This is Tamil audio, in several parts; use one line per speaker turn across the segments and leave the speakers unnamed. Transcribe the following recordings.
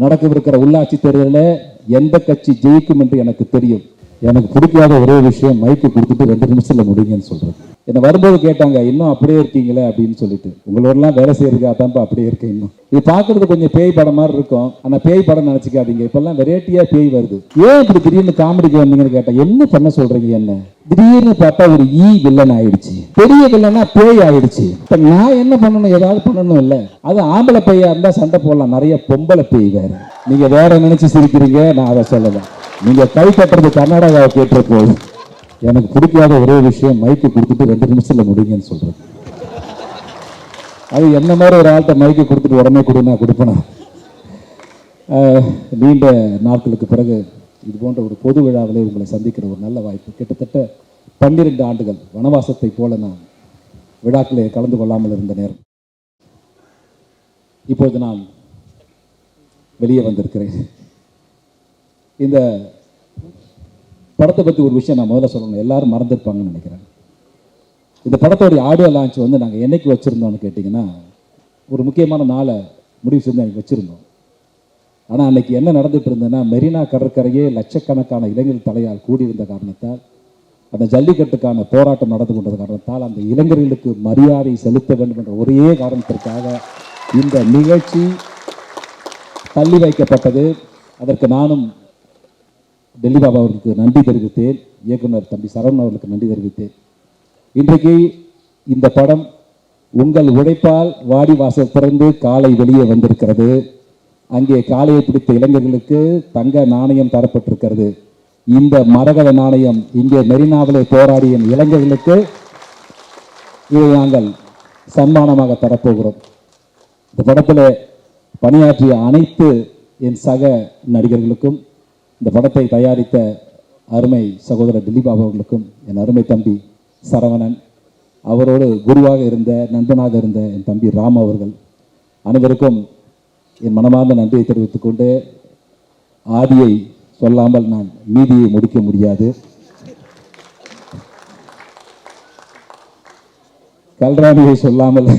நடக்கவிருக்கிற உள்ளாட்சி தேர்தலில் எந்த கட்சி ஜெயிக்கும் என்று எனக்கு தெரியும். எனக்கு பிடிக்காத ஒரே விஷயம் மைக்கு கொடுத்துட்டு 2 நிமிஷத்துல முடியுங்கன்னு சொல்றது. என்ன வரும்போது கேட்டாங்க, இன்னும் அப்படியே இருக்கீங்களே அப்படின்னு சொல்லிட்டு. உங்களோடலாம் வேலை செய்யறதுக்காக தான்ப்பா அப்படியே இருக்கேன். இன்னும் இது பார்க்கறது கொஞ்சம் பேய் படம் மாதிரி இருக்கும், ஆனா பேய் படம் நினைச்சுக்காதீங்க. இப்பெல்லாம் வெரைட்டியா பேய் வருது. ஏன் இப்படி திடீர்னு காமெடிக்கு வந்தீங்கன்னு கேட்டா என்ன பண்ண சொல்றீங்க? என்ன திடீர்னு பார்த்தா ஒரு வில்லன் ஆயிடுச்சு, பெரிய வில்லனா பேய் ஆயிடுச்சு. இப்ப நான் என்ன பண்ணணும்? ஏதாவது பண்ணணும் இல்ல. அது ஆம்பளை பேயா இருந்தா சண்டை போடலாம், நிறைய பொம்பளை பேய் வேற. நீங்க வேற நினைச்சு சிரிக்கிறீங்க, நான் அதை சொல்லல. நீங்க கை கட்டுறது கர்நாடகாவை கேட்டுற போது. எனக்கு பிடிக்காத ஒரே விஷயம் மைக்கு கொடுத்துட்டு 2 நிமிஷத்துல முடியுங்கன்னு சொல்றது. அது என்ன மாதிரி ஒரு ஆள்கிட்ட மைக்கு கொடுத்துட்டு உடனே கொடுனா கொடுப்பேனா? நீண்ட நாட்களுக்கு பிறகு இது போன்ற ஒரு பொது விழாவிலே உங்களை சந்திக்கிற ஒரு நல்ல வாய்ப்பு. கிட்டத்தட்ட 12 ஆண்டுகள் வனவாசத்தை போல நான் விழாக்களே கலந்து கொள்ளாமல் இருந்த நேரம். இப்பொழுது நான் வெளியே வந்திருக்கிறேன். இந்த படத்தை பற்றி ஒரு விஷயம் நான் முதல்ல சொல்லணும், எல்லாரும் மறந்துருப்பாங்கன்னு நினைக்கிறேன். இந்த படத்தோடைய ஆடியோ லான்ச் வந்து நாங்கள் என்னைக்கு வச்சுருந்தோம்னு கேட்டிங்கன்னா, ஒரு முக்கியமான நாளை முடிவு செஞ்சு அன்றைக்கி வச்சுருந்தோம். ஆனால் அன்றைக்கி என்ன நடந்துட்டு இருந்ததுன்னா, மெரினா கடற்கரையே லட்சக்கணக்கான இளைஞர் தலையால் கூடியிருந்த காரணத்தால், அந்த ஜல்லிக்கட்டுக்கான போராட்டம் நடந்து கொண்டது காரணத்தால், அந்த இளைஞர்களுக்கு மரியாதை செலுத்த வேண்டும் என்ற ஒரே காரணத்திற்காக இந்த நிகழ்ச்சி தள்ளி வைக்கப்பட்டது. அதற்கு நானும் டெல்லி பாபா அவர்களுக்கு நன்றி தெரிவித்தேன், இயக்குனர் தம்பி சரவணன் அவர்களுக்கு நன்றி தெரிவித்தேன். இன்றைக்கு இந்த படம் உங்கள் உழைப்பால் வாடி வாசல் திறந்து காலை வெளியே வந்திருக்கிறது. அங்கே காலையை பிடித்த இளைஞர்களுக்கு தங்க நாணயம் தரப்பட்டிருக்கிறது. இந்த மரகத நாணயம் இங்கே மெரினாவிலே போராடிய இளைஞர்களுக்கு இதை நாங்கள் சன்மானமாக தரப்போகிறோம். இந்த படத்தில் பணியாற்றிய அனைத்து என் சக நடிகர்களுக்கும், இந்த படத்தை தயாரித்த அருமை சகோதரர் டெல்லி பாபா அவர்களுக்கும், என் அருமை தம்பி சரவணன், அவரோடு குருவாக இருந்த நண்பனாக இருந்த என் தம்பி ராம் அவர்கள் அனைவருக்கும் என் மனமார்ந்த நன்றியை தெரிவித்துக் கொண்டு, ஆதியை சொல்லாமல் நான் மீதியை முடிக்க முடியாது. கல்ராணியை சொல்லாமல்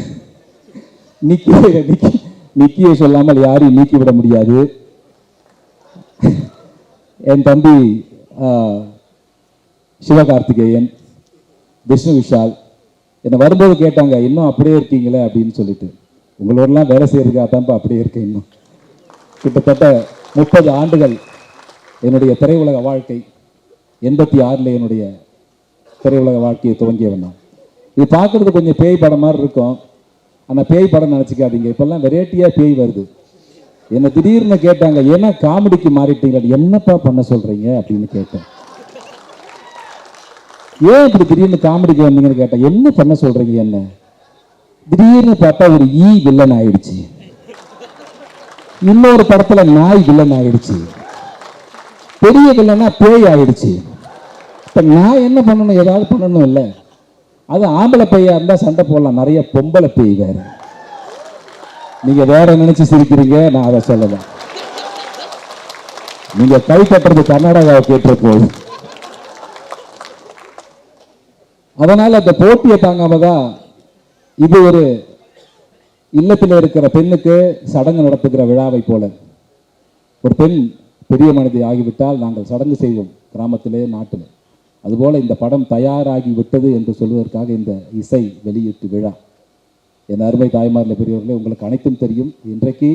நிக்கியை சொல்லாமல் யாரையும் நீக்கிவிட முடியாது. என் தம்பி சிவகார்த்திகேயன், விஷ்ணு விஷால் என்னை வரும்போது கேட்டாங்க, இன்னும் அப்படியே இருக்கீங்களே அப்படின்னு சொல்லிட்டு. உங்களோடலாம் வேலை செய்யறதுக்காக தான்ப்பா அப்படியே இருக்கேன். இன்னும் கிட்டத்தட்ட 30 ஆண்டுகள் என்னுடைய திரையுலக வாழ்க்கை. 86 என்னுடைய திரையுலக வாழ்க்கையை துவங்கியவன் நான். இது பார்க்கறது கொஞ்சம் பேய் படம் மாதிரி இருக்கும், ஆனால் பேய் படம் நினச்சிக்காதீங்க. இப்பெல்லாம் வெரைட்டியாக பேய் வருது. என்னை திடீர்னு கேட்டாங்க, ஏன்னா காமெடிக்கு மாறிட்டீங்களா, என்னப்பா பண்ண சொல்றீங்க அப்படின்னு கேட்டேன். ஏன் இப்படி திடீர்னு காமெடிக்கு வந்தீங்கன்னு கேட்டேன். என்ன பண்ண சொல்றீங்க? என்ன திடீர்னு பார்த்தா ஒரு வில்லன் ஆயிடுச்சு, இன்னொரு படத்துல நாய் வில்லன் ஆயிடுச்சு, பெரிய வில்லனா பேய் ஆயிடுச்சு. இப்ப நான் என்ன பண்ணணும்? ஏதாவது பண்ணணும் இல்லை. அது ஆம்பளை பேயா இருந்தா சண்டை போடலாம், நிறைய பொம்பளை பேய் வேற. நீங்க வேற நினைச்சு சிரிக்கிறீங்க, நான் அதை சொல்லல. நீங்க கை கட்டுறது கர்நாடகாவை கேட்டுற போது. அதனால அந்த போட்டியை தாங்காம தான் இது ஒரு இல்லத்தில் இருக்கிற பெண்ணுக்கு சடங்கு நடத்துகிற விழாவை போல. ஒரு பெண் பெரிய மனிதி ஆகிவிட்டால் நாங்கள் சடங்கு செய்வோம் கிராமத்திலே, நாட்டில். அதுபோல இந்த படம் தயாராகி விட்டது என்று சொல்வதற்காக இந்த இசை வெளியீட்டு விழா. என் அருமை தாய்மாரில் பெரியவர்களே, உங்களுக்கு அனைத்தும் தெரியும். இன்றைக்கு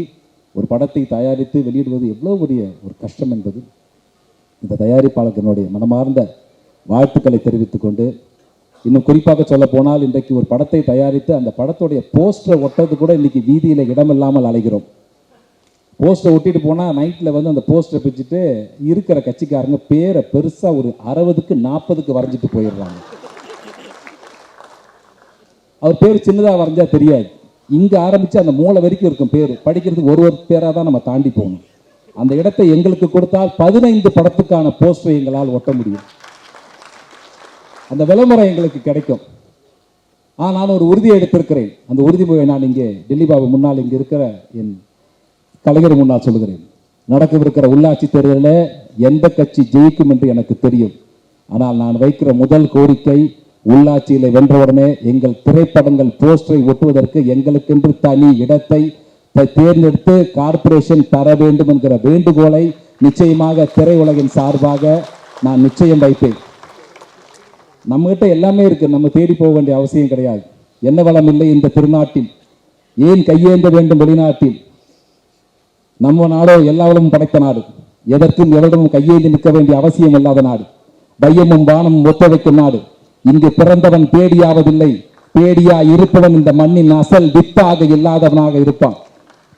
ஒரு படத்தை தயாரித்து வெளியிடுவது எவ்வளோ பெரிய ஒரு கஷ்டம் என்பது இந்த தயாரிப்பாளர்களுடைய மனமார்ந்த வாழ்த்துக்களை தெரிவித்துக் கொண்டு, இன்னும் குறிப்பாக சொல்ல போனால், இன்றைக்கு ஒரு படத்தை தயாரித்து அந்த படத்துடைய போஸ்டரை ஒட்டுறது கூட இன்னைக்கு வீதியில் இடமில்லாமல் அலைகிறோம். போஸ்டரை ஒட்டிட்டு போனால் நைட்டில் வந்து அந்த போஸ்டரை பிச்சுட்டு இருக்கிற கட்சிக்காரங்க பேரை பெருசாக ஒரு 60க்கு 40க்கு வரைஞ்சிட்டு போயிடுறாங்க. அவர் பேர் சின்னதாக வரைஞ்சா தெரியாது, இங்கே ஆரம்பித்து அந்த மூளை வரைக்கும் இருக்கும் பேர். படிக்கிறதுக்கு ஒரு பேராக தான் நம்ம தாண்டி போகணும். அந்த இடத்தை எங்களுக்கு கொடுத்தால் 15 படத்துக்கான போஸ்டரை எங்களால் ஒட்ட முடியும். அந்த விளம்பரம் எங்களுக்கு கிடைக்கும். நான் ஒரு உறுதியை எடுத்திருக்கிறேன். அந்த உறுதிமொழியை நான் இங்கே டெல்லி பாபு முன்னால் இங்கே இருக்கிற என் கலைஞர் முன்னால் சொல்லுகிறேன். நடக்கவிருக்கிற உள்ளாட்சி தேர்தலில் எந்த கட்சி ஜெயிக்கும் என்று எனக்கு தெரியும். ஆனால் நான் வைக்கிற முதல் கோரிக்கை, உள்ளாட்சியில் வென்றவுடனே எங்கள் திரைப்படங்கள் போஸ்டரை ஒட்டுவதற்கு எங்களுக்கென்று தனி இடத்தை தேர்ந்தெடுத்து கார்ப்பரேஷன் தர வேண்டும் என்கிற வேண்டுகோளை நிச்சயமாக திரையுலகின் சார்பாக நான் நிச்சயம் வைப்பேன். நம்மகிட்ட எல்லாமே இருக்கு, நம்ம தேடி போக வேண்டிய அவசியம் கிடையாது. என்ன வளம் இல்லை இந்த திருநாட்டில், ஏன் கையேந்த வேண்டும் வெளிநாட்டில்? நம்ம நாடோ எல்லா வளமும் படைத்த நாடு, எதற்கும் எவரிடமும் கையேந்தி நிற்க வேண்டிய அவசியம் இல்லாத நாடு, பையமும் வானமும் ஒத்துழைக்கும் நாடு. இங்கு பிறந்தவன் பேடியாவதில்லை, பேடியா இருப்பவன் இந்த மண்ணின் அசல் வித்தாக இல்லாதவனாக இருப்பான்.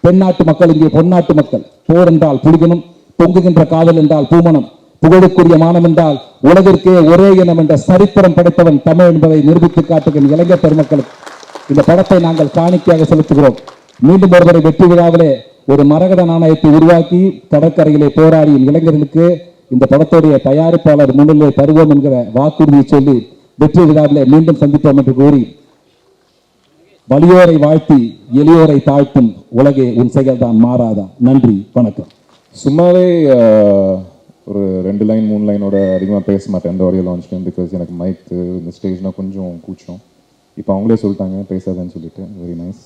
தென்னாட்டு மக்கள் இங்கே பொன்னாட்டு மக்கள். போர் என்றால் புலிகனும், பொங்குகின்ற காதல் என்றால் பூமணம், புகழுக்குரிய மானம் என்றால் உலகிற்கே ஒரே இனம் என்ற சரித்திரம் படைத்தவன் தமிழ் என்பதை நிரூபித்து காட்டுகின்ற இளைஞர் பெருமக்களுக்கு இந்த படத்தை நாங்கள் காணிக்கையாக செலுத்துகிறோம். மீண்டும் ஒருவரை வெற்றி விழாவிலே ஒரு மரகத நாணயத்தை உருவாக்கி கடற்கரையிலே போராடிய இளைஞர்களுக்கு இந்த படத்துடைய தயாரிப்பாளர் முன்னிலை தருவோம் என்கிற வாக்குறுதியை சொல்லி வெற்றி விழாவிலே மீண்டும் சந்திப்போம் என்று கூறி, வலியோரை வாழ்த்தி எளியோரை தாழ்த்தும் உலகே உன் செயல்தான் மாறாதா. நன்றி, வணக்கம்.
சும்மாவே ஒரு 2 லைன் 3 லைனோட அதிகமாக பேச மாட்டேன் இந்த ஆடியோ லான்ச்லையும். பிகாஸ் எனக்கு மைக் இந்த ஸ்டேஜ்னால் கொஞ்சம் கூச்சம். இப்போ அவங்களே சொல்லிட்டாங்க பேசாதேன்னு சொல்லிட்டு. Very nice.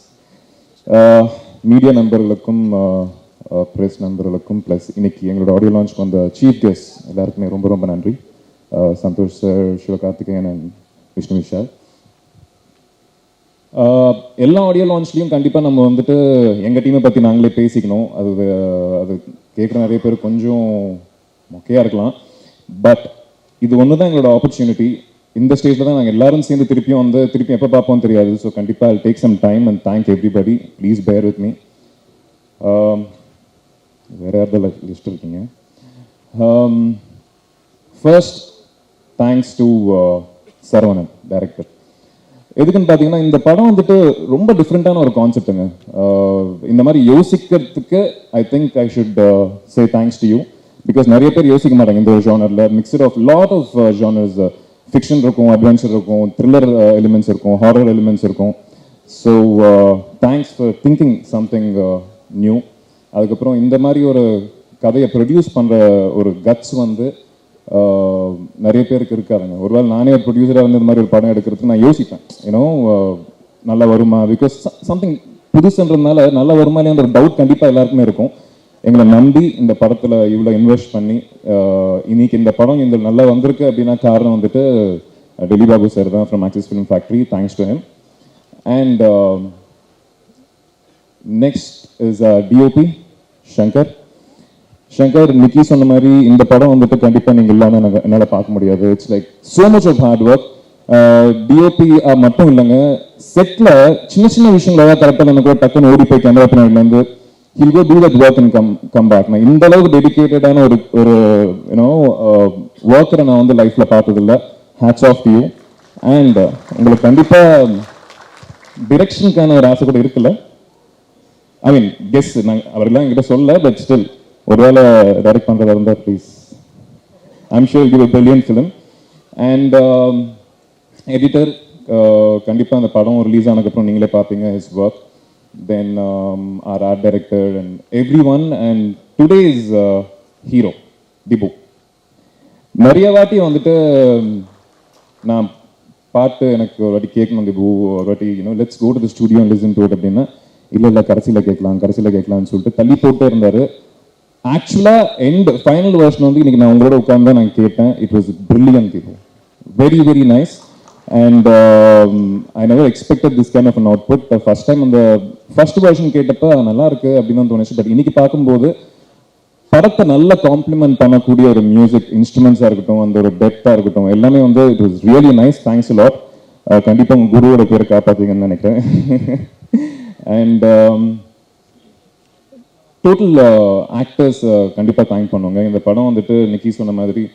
மீடியா நண்பர்களுக்கும் ப்ரெஸ் நண்பர்களுக்கும் ப்ளஸ் இன்னைக்கு எங்களோட ஆடியோ லான்ச்க்கு வந்த சீஃப் கெஸ்ட் எல்லாருக்குமே ரொம்ப ரொம்ப நன்றி. Santhosh sir, Sivakarthikeyan and Vishnu Vishal. எல்லா ஆடியோ லான்ச்லேயும் கண்டிப்பாக நம்ம வந்துட்டு எங்கள் டீமை பற்றி நாங்களே பேசிக்கணும். அது கேட்குற நிறைய பேர் கொஞ்சம் மொக்கையாக இருக்கலாம். பட் இது ஒன்று தான் எங்களோட ஆப்பர்ச்சுனிட்டி. இந்த ஸ்டேஜில் தான் நாங்கள் எல்லாரும் சேர்ந்து திருப்பி எப்போ பார்ப்போம் தெரியாது. ஸோ கண்டிப்பாக I'll take some time and thank everybody. Please bear with me. வேறு யார்தான் லிஸ்ட் இருக்கீங்க? First thanks to Saravanan director. எதுக்குன்னு பார்த்தீங்கன்னா இந்த படம் வந்துட்டு ரொம்ப டிஃப்ரெண்ட்டான ஒரு கான்செப்ட்டுங்க. இந்த மாதிரி யோசிக்கிறதுக்கு I think I should say thanks to you. Because நிறைய பேர் யோசிக்க மாட்டாங்க இந்த ஒரு ஜானரில். Mixture of lot of genres, fiction இருக்கும், அட்வென்ச்சர் இருக்கும், த்ரில்லர் எலிமெண்ட்ஸ் இருக்கும், ஹாரர் எலிமெண்ட்ஸ் இருக்கும். So thanks for thinking something new. அதுக்கப்புறம் இந்த மாதிரி ஒரு கதையை ப்ரொடியூஸ் பண்ணுற ஒரு கட்ஸ் வந்து நிறைய பேருக்கு இருக்காதுங்க. ஒருவேளை நானே ஒரு ப்ரொடியூசராக வந்து இந்த மாதிரி ஒரு படம் எடுக்கிறதுக்கு நான் யோசிப்பேன், ஏன்னோ நல்லா வருமா, பிகாஸ் சம்திங் புதுசுன்றதுனால நல்லா வருமா இல்லையா ஒரு டவுட் கண்டிப்பாக எல்லாருக்குமே இருக்கும். எங்களை நம்பி இந்த படத்தில் இவ்வளோ இன்வெஸ்ட் பண்ணி இன்னைக்கு இந்த படம் இந்த நல்லா வந்திருக்கு அப்படின்னா காரணம் வந்துட்டு டெல்லி பாபு சார் தான் from Axis Film Factory. Thanks to him. And next is DOP Shankar. Nikki சொன்ன மாதிரி இந்த படம் வந்துட்டு கண்டிப்பாக நீங்கள் இல்லாமல் என்னால் பார்க்க முடியாது. It's like so much of hard work. DOP மட்டும் இல்லைங்க, செட்டில் சின்ன சின்ன விஷயங்கள் ஏதாவது கரெக்டாக எனக்கு கூட டக்குன்னு ஓடி போய் camera பின்னாடிலேருந்து he'll go do that work and come back. நான் இந்த அளவுக்கு டெடிக்கேட்டடான ஒரு யூனோ ஒர்க்கரை நான் வந்து லைஃப்பில் பார்த்ததில்லை. Hats off to you. And உங்களுக்கு கண்டிப்பாக டிரெக்ஷனுக்கான ஒரு ஆசை கூட இருக்குல்ல. ஐ மீன் கெஸ், நாங்கள் அவரெல்லாம் என்கிட்ட சொல்ல, பட் ஸ்டில் ஒருவேளை டைரக்ட் பண்ணுறதா இருந்தால் please. I'm sure give a brilliant film. And editor கண்டிப்பாக அந்த படம் ரிலீஸ் ஆனதுக்கப்புறம் நீங்களே பார்ப்பீங்க his work. Then our art director and everyone, and today's hero Dibu. நிறைய வாட்டி வந்துட்டு நான் பாட்டு எனக்கு ஒரு வாட்டி கேட்கணும் திபு, ஒரு வாட்டி let's go to the studio and listen to it அப்படின்னா இல்லை கடைசியில் கேட்கலாம்னு சொல்லிட்டு தள்ளி போட்டே இருந்தார். ஆக்சுவலாக ஃபைனல் வெர்ஷன் வந்து இன்னைக்கு நான் உங்களோட உட்காந்து தான் நான் கேட்டேன். It was brilliant Dipu, very very nice. And I never expected this kind of an output. First time அந்த ஃபர்ஸ்ட் வெர்ஷன் கேட்டப்ப நல்லா இருக்கு அப்படின்னு தான் தோணுச்சு. பட் இன்னைக்கு பார்க்கும்போது படத்தை நல்லா காம்ப்ளிமெண்ட் பண்ணக்கூடிய ஒரு மியூசிக் இன்ஸ்ட்ருமெண்ட்ஸாக இருக்கட்டும், அந்த ஒரு டெப்த்தாக இருக்கட்டும், எல்லாமே வந்து it was really nice. Thanks a lot. கண்டிப்பாக உங்கள் குருவோட பேரை காப்பாற்றீங்கன்னு நினைக்கிறேன். அண்ட் டோட்டல் ஆக்டர்ஸ் கண்டிப்பாக தேங்க் பண்ணுவாங்க. இந்த படம் வந்துட்டு நிக்கி சொன்ன மாதிரி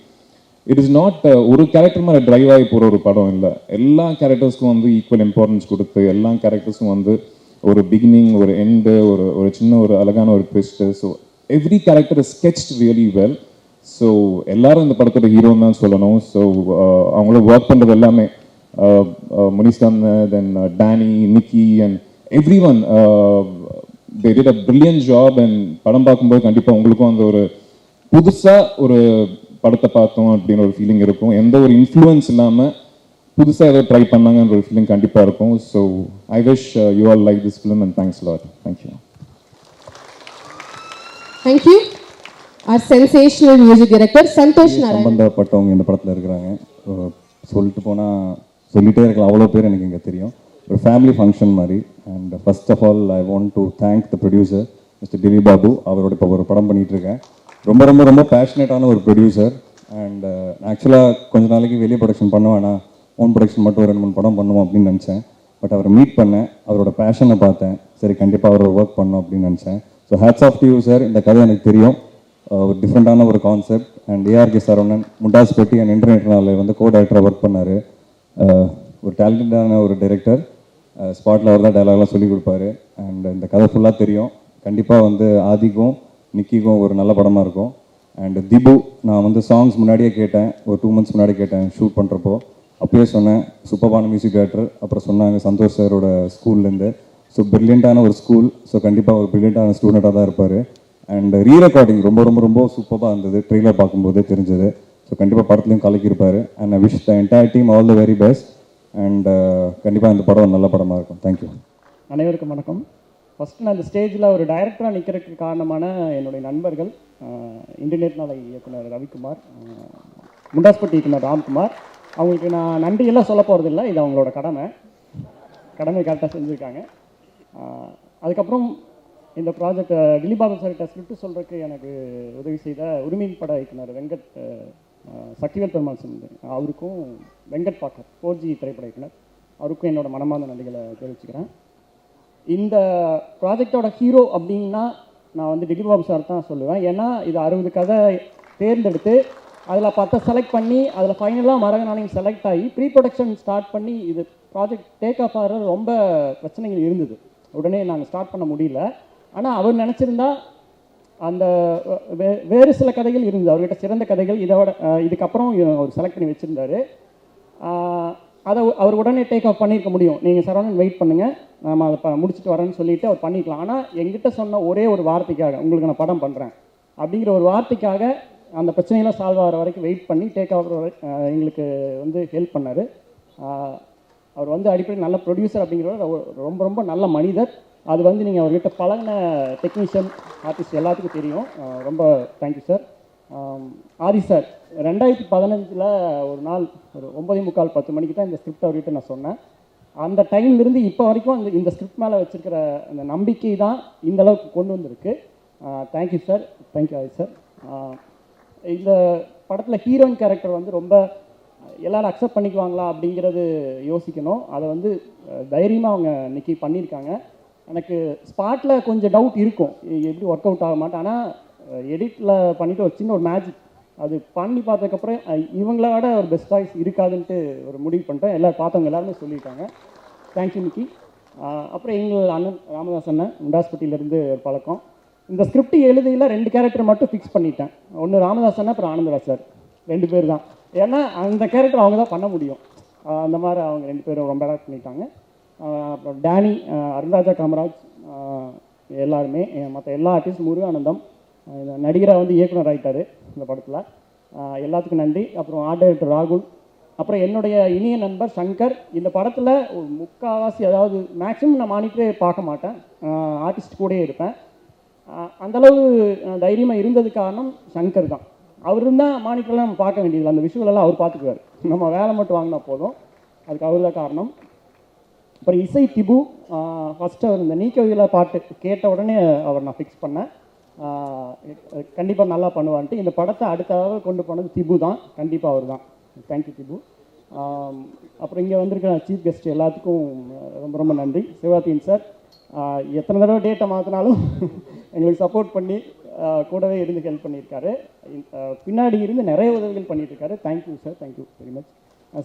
இட் இஸ் நாட் ஒரு கேரக்டர் மேலே ட்ரைவ் ஆகி போகிற ஒரு படம் இல்லை. எல்லா கேரக்டர்ஸ்க்கும் வந்து ஈக்குவல் இம்பார்ட்டன்ஸ் கொடுத்து எல்லா கேரக்டர்ஸும் வந்து ஒரு பிகினிங், ஒரு எண்டு, ஒரு சின்ன ஒரு அழகான ஒரு twist. So every character is sketched really well. So எல்லாரும் இந்த படத்தோட ஹீரோன்னு தான் சொல்லணும். ஸோ அவங்கள ஒர்க் பண்ணுறது எல்லாமே Munishkanth, then Danny, Nikki and everyone they did a brilliant job. And படம் பார்க்கும்போது கண்டிப்பாக உங்களுக்கும் அந்த ஒரு புதுசாக ஒரு படத்தை பார்த்தோம் அப்படின்னு ஒரு ஃபீலிங் இருக்கும். எந்த ஒரு இன்ஃப்ளூயன்ஸ் இல்லாமல் புதுசாக ஏதோ ட்ரை பண்ணாங்கன்ற ஒரு ஃபீலிங் கண்டிப்பாக இருக்கும். So I wish you all like this film and thanks lot. Thank you.
Thank you. Our sensational music director Santhosh Narayan.
சம்பந்தப்பட்டவங்க இந்த படத்தில் இருக்கிறாங்க. சொல்லிட்டு போனால் சொல்லிகிட்டே இருக்கலாம், அவ்வளோ பேர் எனக்கு இங்கே தெரியும். ஒரு ஃபேமிலி ஃபங்க்ஷன் மாதிரி. And first of all I want to thank the producer mister TV Babu. அவரோட இப்போ ஒரு படம் பண்ணிகிட்ருக்கேன். ரொம்ப ரொம்ப ரொம்ப பேஷனேட்டான ஒரு ப்ரொடியூசர். அண்ட் ஆக்சுவலாக கொஞ்ச நாளைக்கு வெளியே ப்ரொடக்ஷன் பண்ண வேணாம், ஓன் ப்ரொடக்ஷன் மட்டும் 2-3 படம் பண்ணுவோம் அப்படின்னு நினச்சேன். பட் அவரை மீட் பண்ணேன், அவரோட பேஷனை பார்த்தேன். சரி, கண்டிப்பாக அவரோட ஒர்க் பண்ணோம் அப்படின்னு நினச்சேன். So hats off to you sir. இந்த கதை எனக்கு தெரியும், ஒரு டிஃப்ரெண்ட்டான ஒரு concept. And ARK Saravanan Mundasupatti and இன்டர்நேஷனலில் வந்து கோ டைரக்டராக ஒர்க் பண்ணார். ஒரு டேலண்டடான ஒரு டைரக்டர். ஸ்பாட்டில் அவர் தான் டைலாக்லாம் சொல்லிக் கொடுப்பாரு. அண்ட் இந்த கதை ஃபுல்லாக தெரியும். கண்டிப்பாக வந்து ஆதிக்கும் நிக்கிக்கும் ஒரு நல்ல படமாக இருக்கும். அண்ட் திபு, நான் வந்து சாங்ஸ் முன்னாடியே கேட்டேன், ஒரு 2 months முன்னாடி கேட்டேன் ஷூட் பண்ணுறப்போ. அப்போயே சொன்னேன் சூப்பரான மியூசிக் டைரக்டர். அப்புறம் சொன்னாங்க சந்தோஷ் சாரோட ஸ்கூல்லேருந்து. ஸோ பிரில்லியண்ட்டான ஒரு ஸ்கூல். ஸோ கண்டிப்பாக ஒரு பிரில்லியண்ட்டான ஸ்டூடெண்ட்டாக தான் இருப்பார். அண்ட் ரீரெக்கார்டிங் ரொம்ப ரொம்ப ரொம்ப சூப்பராக இருந்தது, ட்ரெய்லர் பார்க்கும்போதே தெரிஞ்சது. ஸோ கண்டிப்பாக படத்துலையும் கலக்கியிருப்பார். And I wish the entire team all the very best. And கண்டிப்பாக இந்த படம் நல்ல படமாக இருக்கும். தேங்க்யூ.
அனைவருக்கும் வணக்கம். ஃபஸ்ட்டு நான் இந்த ஸ்டேஜில் ஒரு டைரக்டராக நிற்கிறதுக்கு காரணமான என்னுடைய நண்பர்கள், இன்டர்நெட் நாளை இயக்குனர் ரவிக்குமார், முண்டாஸ்பட்டி இயக்குனர் ராம்குமார். அவங்களுக்கு நான் நன்றியெல்லாம் சொல்ல போகிறதில்ல, இது அவங்களோட கடமை கரெக்டாக செஞ்சுருக்காங்க. அதுக்கப்புறம் இந்த ப்ராஜெக்ட் திலீபாபு சார்கிட்ட ஸ்கிரிப்ட் சொல்கிறதுக்கு எனக்கு உதவி செய்த உரிமையின் பட இயக்குனர் வெங்கட் சக்திவேல் பெருமாள் சிந்து அவருக்கும், வெங்கட் பாக்கர் 4G திரைப்பட இயக்குனர் அவருக்கும் என்னோட மனமார்ந்த நன்றிகளை தெரிவிச்சுக்கிறேன். இந்த ப்ராஜெக்டோட ஹீரோ அப்படின்னா நான் வந்து திலீபாபு சார் தான் சொல்லுவேன். ஏன்னா இது 60 கதை தேர்ந்தெடுத்து அதில் 10 செலக்ட் பண்ணி அதில் ஃபைனலாக மரகநாளையும் செலக்ட் ஆகி ப்ரீ ப்ரொடக்ஷன் ஸ்டார்ட் பண்ணி இது ப்ராஜெக்ட் டேக் ஆஃப் ஆகிறது ரொம்ப பிரச்சனைகள் இருந்தது. உடனே நாங்கள் ஸ்டார்ட் பண்ண முடியல. ஆனால் அவர் நினச்சிருந்தா அந்த வேறு சில கதைகள் இருந்தது அவர்கிட்ட, சிறந்த கதைகள். இதுக்கப்புறம் அவர் செலக்ட் பண்ணி வச்சுருந்தார். அதை அவர் உடனே டேக் ஆஃப் பண்ணியிருக்க முடியும். நீங்கள் சரவணன் வெயிட் பண்ணுங்கள், நம்ம அதை முடிச்சுட்டு வரேன்னு சொல்லிவிட்டு அவர் பண்ணிக்கலாம். ஆனால் எங்கிட்ட சொன்ன ஒரே ஒரு வார்த்தைக்காக, உங்களுக்கு நான் படம் பண்ணுறேன் அப்படிங்கிற ஒரு வார்த்தைக்காக அந்த பிரச்சனையெல்லாம் சால்வ் ஆகிற வரைக்கும் வெயிட் பண்ணி டேக் ஆஃப் எங்களுக்கு வந்து ஹெல்ப் பண்ணார். அவர் வந்து அடிப்படை நல்ல ப்ரொடியூசர் அப்படிங்கிறவர், ரொம்ப ரொம்ப நல்ல மனிதர். அது வந்து நீங்கள் அவர்கிட்ட பழகின டெக்னீஷியன் ஆர்டிஸ்ட் எல்லாத்துக்கும் தெரியும். ரொம்ப தேங்க்யூ சார். ஆதி சார் 2015 ஒரு நாள் ஒரு 9:45 10 மணிக்கு தான் இந்த ஸ்கிரிப்ட் அவர்கிட்ட நான் சொன்னேன். அந்த டைம்லேருந்து இப்போ வரைக்கும் இந்த ஸ்கிரிப்ட் மேலே வச்சுருக்கிற அந்த நம்பிக்கை தான் இந்த அளவுக்கு கொண்டு வந்திருக்கு. Thank you sir. தேங்க்யூ ஆதி சார். இந்த படத்தில் ஹீரோயின் கேரக்டர் வந்து ரொம்ப எல்லோரும் அக்செப்ட் பண்ணிக்குவாங்களா அப்படிங்கிறது யோசிக்கணும். அதை வந்து தைரியமாக அவங்க இன்றைக்கி பண்ணியிருக்காங்க. எனக்கு ஸ்பாட்டில் கொஞ்சம் டவுட் இருக்கும், எப்படி ஒர்க் அவுட் ஆக மாட்டேன். ஆனால் எடிட்டில் பண்ணிவிட்டு ஒரு சின்ன ஒரு மேஜிக் அது பண்ணி பார்த்ததுக்கப்புறம் இவங்கள விட ஒரு பெஸ்ட் சாய்ஸ் இருக்காதுன்ட்டு ஒரு முடிவு பண்ணிட்டேன். எல்லோரும் பார்த்தவங்க எல்லாருமே சொல்லியிருக்காங்க. தேங்க்யூ நிக்கி. அப்புறம் எங்கள் அண்ணன் ராமதாஸ் அண்ணன் முண்டாஸ்பட்டியிலேருந்து ஒரு பழக்கம். இந்த ஸ்கிரிப்ட் எழுதியில் 2 கேரக்டர் மட்டும் ஃபிக்ஸ் பண்ணிட்டேன். ஒன்று ராமதாஸ் அண்ணன், அப்புறம் ஆனந்தராஜ் சார், 2 பேர் தான். ஏன்னா அந்த கேரக்டர் அவங்க தான் பண்ண முடியும். அந்த மாதிரி அவங்க 2 பேரும் ரொம்ப அடாப்ட் பண்ணிட்டாங்க. அப்புறம் டேனி, அருண்ராஜா காமராஜ், எல்லாருமே மற்ற எல்லா ஆர்டிஸ்ட், முருகானந்தம் நடிகராக வந்து இயக்குனர் ஆகிட்டார் இந்த படத்தில். எல்லாத்துக்கும் நன்றி. அப்புறம் ஆர்ட் டைரக்டர் ராகுல், அப்புறம் என்னுடைய இனிய நண்பர் சங்கர். இந்த படத்தில் ஒரு முக்கால்வாசி, அதாவது மேக்ஸிமம் நான் மானிட்டரே பார்க்க மாட்டேன், ஆர்டிஸ்ட் கூடயே இருப்பேன். அந்தளவு தைரியமாக இருந்தது காரணம் சங்கர் தான். அவர் இருந்தால் மானிட்டர்லாம் நம்ம பார்க்க வேண்டியதில்லை, அந்த விஷுவலெல்லாம் அவர் பார்த்துக்குவார். நம்ம வேலை மட்டும் வாங்கினா போதும், அதுக்கு அவர் தான் காரணம். அப்புறம் இசை திபு. ஃபஸ்ட்டு அவர் இந்த நீக்கவியில் பாட்டு கேட்ட உடனே அவர் நான் ஃபிக்ஸ் பண்ணேன். கண்டிப்பாக நல்லா பண்ணுவான்ட்டு இந்த படத்தை அடுத்ததாக கொண்டு போனது திபு தான், கண்டிப்பாக அவர் தான். தேங்க்யூ திபு. அப்புறம் இங்கே வந்திருக்கிற சீஃப் கெஸ்ட் எல்லாத்துக்கும் ரொம்ப ரொம்ப நன்றி. சிவகார்த்திகேயன் சார் எத்தனை தடவை டேட்டை மாற்றினாலும் எங்களுக்கு சப்போர்ட் பண்ணி கூடவே இருந்து ஹெல்ப் பண்ணியிருக்காரு. பின்னாடி இருந்து நிறைய உதவிகள் பண்ணிகிட்ருக்காரு. Thank you sir, thank you very much.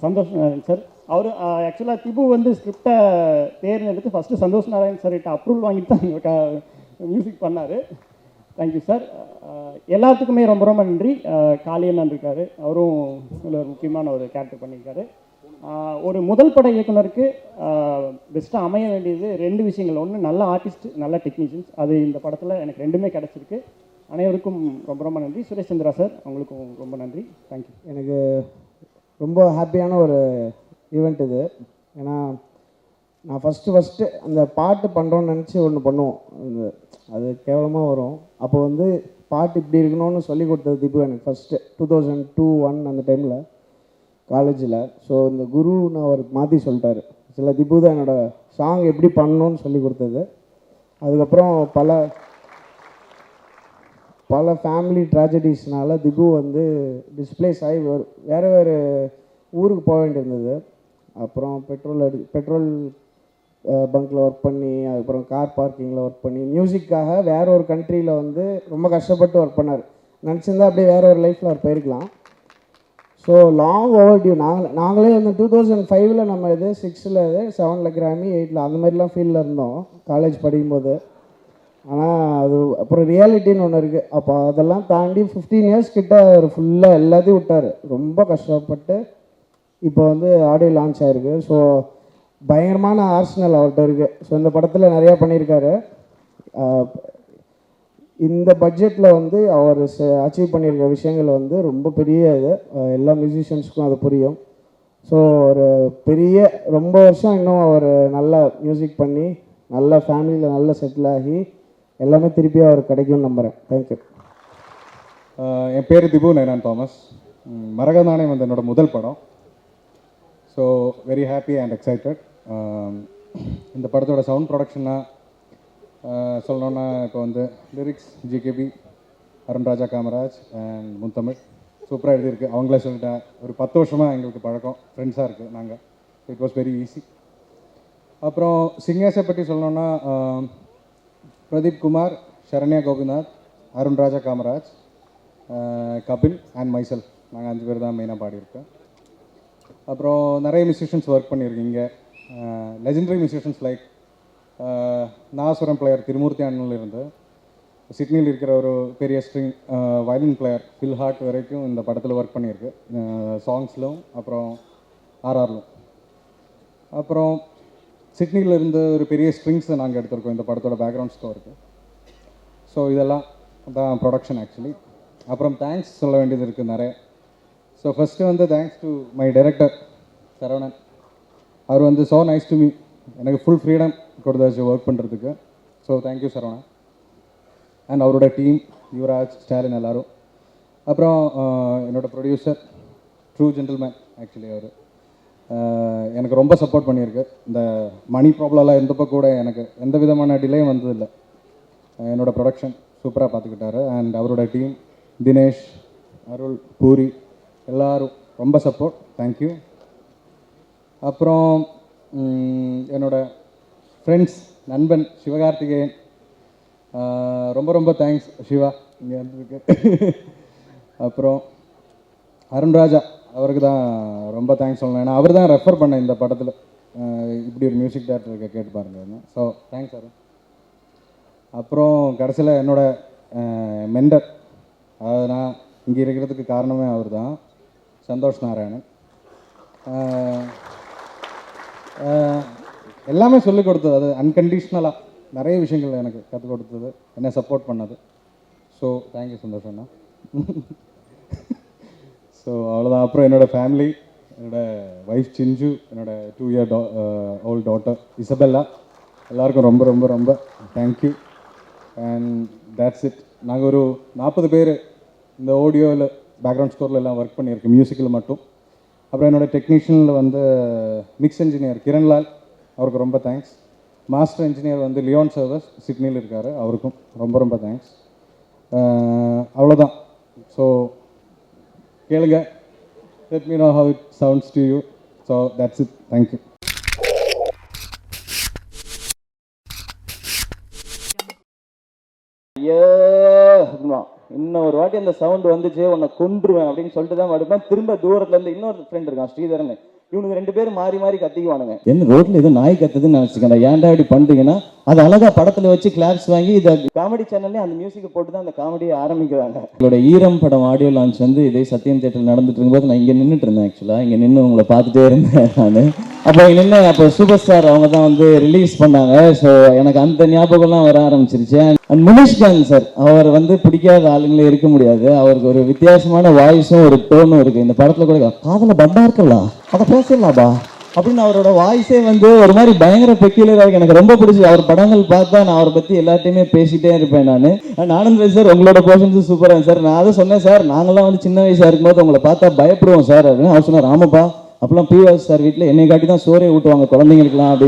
Santhosh Narayan sir, அவர் ஆக்சுவலாக திபு வந்து ஸ்கிரிப்டை தேர்ந்தெடுத்து ஃபஸ்ட்டு சந்தோஷ் நாராயண் சார்கிட்ட அப்ரூவல் வாங்கிட்டு தான் மியூசிக் பண்ணார். Thank you sir. எல்லாத்துக்குமே ரொம்ப ரொம்ப நன்றி. காளியண்ணன் இருக்கார், அவரும் இதில் ஒரு முக்கியமான ஒரு கேரக்டர் பண்ணியிருக்காரு. ஒரு முதல் பட இயக்குனருக்கு பெஸ்ட்டாக அமைய வேண்டியது 2 விஷயங்கள். ஒன்று நல்ல ஆர்டிஸ்ட், நல்ல டெக்னீஷியன்ஸ். அது இந்த படத்தில் எனக்கு 2மே கிடச்சிருக்கு. அனைவருக்கும் ரொம்ப ரொம்ப நன்றி. சுரேஷ் சந்திரா சார், அவங்களுக்கும் ரொம்ப நன்றி. தேங்க்யூ.
எனக்கு ரொம்ப ஹாப்பியான ஒரு ஈவெண்ட் இது. ஏன்னா நான் ஃபஸ்ட்டு அந்த பாட்டு பண்ணுறோன்னு நினச்சி ஒன்று பண்ணுவோம், அது கேவலமாக வரும். அப்போ வந்து பாட்டு இப்படி இருக்கணும்னு சொல்லி கொடுத்தது திப்பு எனக்கு ஃபஸ்ட்டு 2002-01 அந்த டைமில் காலேஜில். ஸோ இந்த குரு நான் அவருக்கு மாற்றி சொல்லிட்டாரு. சில திப்பு தான் என்னோடய சாங் எப்படி பண்ணணும்னு சொல்லி கொடுத்தது. அதுக்கப்புறம் பல ஃபேமிலி ட்ராஜடிஸ்னால திப்பு வந்து டிஸ்பிளேஸ் ஆகி வேறு ஊருக்கு போக வேண்டியிருந்தது. அப்புறம் பெட்ரோல் பங்க்கில் ஒர்க் பண்ணி, அதுக்கப்புறம் கார் பார்க்கிங்கில் ஒர்க் பண்ணி, மியூசிக்காக வேற ஒரு கண்ட்ரியில் வந்து ரொம்ப கஷ்டப்பட்டு ஒர்க் பண்ணார். நினச்சிருந்தா அப்படியே வேற ஒரு லைஃப்பில் அவர் போயிருக்கலாம். So long overdue. நாங்களே வந்து 2005 நம்ம இது 6ல் 7ல் கிராமி 8ல் அந்த மாதிரிலாம் ஃபீல்டில் இருந்தோம் காலேஜ் படிக்கும்போது. ஆனால் அது அப்புறம் ரியாலிட்டின்னு ஒன்று இருக்குது. அப்போ அதெல்லாம் தாண்டி 15 இயர்ஸ் கிட்ட அவர் ஃபுல்லாக எல்லாத்தையும் விட்டார். ரொம்ப கஷ்டப்பட்டு இப்போ வந்து ஆடியோ லான்ச் ஆகிருக்கு. ஸோ பயங்கரமான ஆர்சனல் அவர்கிட்ட இருக்குது. ஸோ இந்த படத்தில் நிறையா பண்ணியிருக்காரு. இந்த பட்ஜெட்டில் வந்து அவர் அச்சீவ் பண்ணியிருக்க விஷயங்கள் வந்து ரொம்ப பெரிய இது. எல்லா மியூசிஷியன்ஸுக்கும் அது புரியும். ஸோ ஒரு பெரிய ரொம்ப வருஷம் இன்னும் அவர் நல்ல மியூசிக் பண்ணி நல்ல ஃபேமிலியில் நல்ல செட்டில் ஆகி எல்லாமே திருப்பி அவர் கிடைக்கும்னு நம்புகிறேன். தேங்க்யூ.
என் பேர் திபு நைனான் தாமஸ். மரகதானே வந்து என்னோடய முதல் படம். So very happy and excited. இந்த படத்தோட சவுண்ட் ப்ரொடக்ஷனாக சொல்லணுன்னா இப்போ வந்து லிரிக்ஸ் ஜிகேபி, அருண் ராஜா காமராஜ் அண்ட் முன்தமிழ் சூப்பராக எழுதியிருக்கு. அவங்களே சொல்லிட்டேன், ஒரு 10 வருஷமாக எங்களுக்கு பழக்கம், ஃப்ரெண்ட்ஸாக இருக்குது நாங்கள். It was very easy. அப்புறம் சிங்கர்ஸை பற்றி சொல்லணுன்னா பிரதீப் குமார், சரண்யா கோபிநாத், அருண் ராஜா காமராஜ், கபில் அண்ட் மைசெல், நாங்கள் 5 பேர் தான் மெயினாக பாடியிருக்கோம். அப்புறம் நிறைய மியூசிஷியன்ஸ் ஒர்க் பண்ணியிருக்கீங்க. லெஜெண்டரி மியூசிஷியன்ஸ் லைக் நாசுரம் பிளேயர் திருமூர்த்தி அண்ணனில் இருந்து சிட்னியில் இருக்கிற ஒரு பெரிய string violin player Phil Hart வரைக்கும் இந்த படத்தில் ஒர்க் பண்ணியிருக்கு. சாங்ஸ்லும் அப்புறம் ஆர்ஆர்லும். அப்புறம் சிட்னியில் இருந்து ஒரு பெரிய ஸ்ட்ரிங்ஸை நாங்கள் எடுத்திருக்கோம் இந்த படத்தோட பேக்ரவுண்ட் ஸ்கோருக்கு. ஸோ இதெல்லாம் தான் ப்ரொடக்ஷன் ஆக்சுவலி. அப்புறம் தேங்க்ஸ் சொல்ல வேண்டியது இருக்குது நிறைய. ஸோ ஃபஸ்ட்டு வந்து thanks to my director Saravanan. அவர் வந்து ஸோ நைஸ் டு மீ, எனக்கு ஃபுல் ஃப்ரீடம் கொடுத்தாச்சு ஒர்க் பண்ணுறதுக்கு. So thank you Saravanan. அண்ட் அவரோட டீம் யுவராஜ், ஸ்டாலின் எல்லோரும். அப்புறம் என்னோடய ப்ரொடியூசர் ட்ரூ ஜென்டில்மேன். ஆக்சுவலி அவர் எனக்கு ரொம்ப சப்போர்ட் பண்ணியிருக்கு. இந்த மணி ப்ராப்ளம்லாம் இருந்தப்போ கூட எனக்கு எந்த விதமான டிலேயும் வந்ததில்லை. என்னோடய ப்ரொடக்ஷன் சூப்பராக பார்த்துக்கிட்டாரு. அண்ட் அவரோட டீம் தினேஷ், அருள், பூரி எல்லோரும் ரொம்ப சப்போர்ட். தேங்க்யூ. அப்புறம் என்னோட ஃப்ரெண்ட்ஸ், நண்பன் சிவகார்த்திகேயன், ரொம்ப ரொம்ப தேங்க்ஸ் சிவா, இங்கே வந்துருக்கு. அப்புறம் அருண்ராஜா, அவருக்கு தான் ரொம்ப தேங்க்ஸ் சொல்லணும். ஏன்னா அவர் தான் ரெஃபர் பண்ண இந்த படத்தில் இப்படி ஒரு மியூசிக் டேரக்டர் இருக்க கேட்டு பாருங்க. So thanks Arun. அப்புறம் கடைசியில் என்னோடய மெண்டர், அதாவது நான் இங்கே இருக்கிறதுக்கு காரணமே அவர் தான், சந்தோஷ் நாராயணன். எல்லாமே சொல்லிக் கொடுத்தது, அது அன்கண்டிஷ்னலாக நிறைய விஷயங்கள் எனக்கு கற்றுக் கொடுத்தது, என்னை சப்போர்ட் பண்ணது. ஸோ தேங்க்யூ சந்தோஷ் அண்ணா. ஸோ அவ்வளோதான். அப்புறம் என்னோடய ஃபேமிலி, என்னோடய ஒய்ஃப் சிஞ்சு, என்னோடய 2 year ஓல்ட் டாட்டர் இசபெல்லா, எல்லாருக்கும் ரொம்ப ரொம்ப ரொம்ப தேங்க்யூ. And that's it. நாங்கள் ஒரு 40 பேர் இந்த ஆடியோவில் பேக்ரவுண்ட் ஸ்கோரில் எல்லாம் ஒர்க் பண்ணியிருக்கோம், மியூசிக்கில் மட்டும். அப்புறம் என்னோடய டெக்னீஷியனில் வந்து மிக்ஸ் இன்ஜினியர் கிரண்லால், அவருக்கு ரொம்ப தேங்க்ஸ். மாஸ்டர் இன்ஜினியர் வந்து லியோன் சர்வஸ், சிட்னியில் இருக்கார், அவருக்கும் ரொம்ப ரொம்ப தேங்க்ஸ். அவ்வளோதான். ஸோ கேளுங்க, let me know how it sounds to you. So that's it. Thank you.
இன்னும் ஒரு வாட்டி அந்த சவுண்ட் வந்துச்சு உன்னை கொன்றுவேன் அப்படின்னு சொல்லிட்டு தான் எடுப்பேன். திரும்ப தூரத்துல இருந்து இன்னொரு ஃப்ரெண்ட் இருக்கான் ஸ்ரீதரன், இவனுக்கு 2 பேரும் மாறி மாறி கத்திக்குவானுங்க.
என்ன ரோட்ல ஏதோ நாய் கத்துதுன்னு நினைச்சுக்கேன், ஏன்டா இப்படி பண்றீங்கன்னா அது அழகா படத்துல வச்சு கிளாப்ஸ் வாங்கி இதை
காமெடி சேனல்லே அந்த மியூசிக்கை போட்டு தான் அந்த காமெடியை ஆரம்பிக்கிறாங்க.
உங்களோட ஈரம் படம் ஆடியோ லான்ச் வந்து இதே சத்யம் தியேட்டர் நடந்துட்டு இருக்கும்போது நான் இங்கே நின்றுட்டு இருந்தேன். ஆக்சுவலாக இங்கே நின்று உங்களை பார்த்துட்டே இருந்தேன் நான். அப்போ நின்று அப்போ சூப்பர் ஸ்டார் அவங்க தான் வந்து ரிலீஸ் பண்ணாங்க. ஸோ எனக்கு அந்த ஞாபகம்லாம் வர ஆரம்பிச்சிருச்சு. அண்ட் முனிஷ்காந்த் சார், அவர் வந்து பிடிக்காத ஆளுங்களே இருக்க முடியாது. அவருக்கு ஒரு வித்தியாசமான வாய்ஸும் ஒரு டோனும் இருக்குது. இந்த படத்தில் கூட காதல பட்டா இருக்கலாம், அதை பேசலாம்பா அப்படின்னு அவரோட வாய்ஸே வந்து ஒரு மாதிரி பயங்கர பெக்யூலராக இருக்கு. எனக்கு ரொம்ப பிடிச்சி அவர் படங்கள் பார்த்தா நான் அவரை பற்றி எல்லாத்தையுமே பேசிகிட்டே இருப்பேன் நான். அண்ட் ஆனந்த் சார் உங்களோட போர்ஷன்ஸும் சூப்பராக சார். நான் அதை சொன்னேன் சார், நாங்களாம் வந்து சின்ன வயசாக இருக்கும்போது உங்களை பார்த்தா பயப்படுவோம் சார் அப்படின்னு. அவர் சொன்னார், ஆமாப்பா அப்பெல்லாம் பிவாஸ் சார் வீட்டில் என்னை காட்டி தான் சோறே ஊட்டுவாங்க குழந்தைங்களுக்குலாம் அப்படின்னு.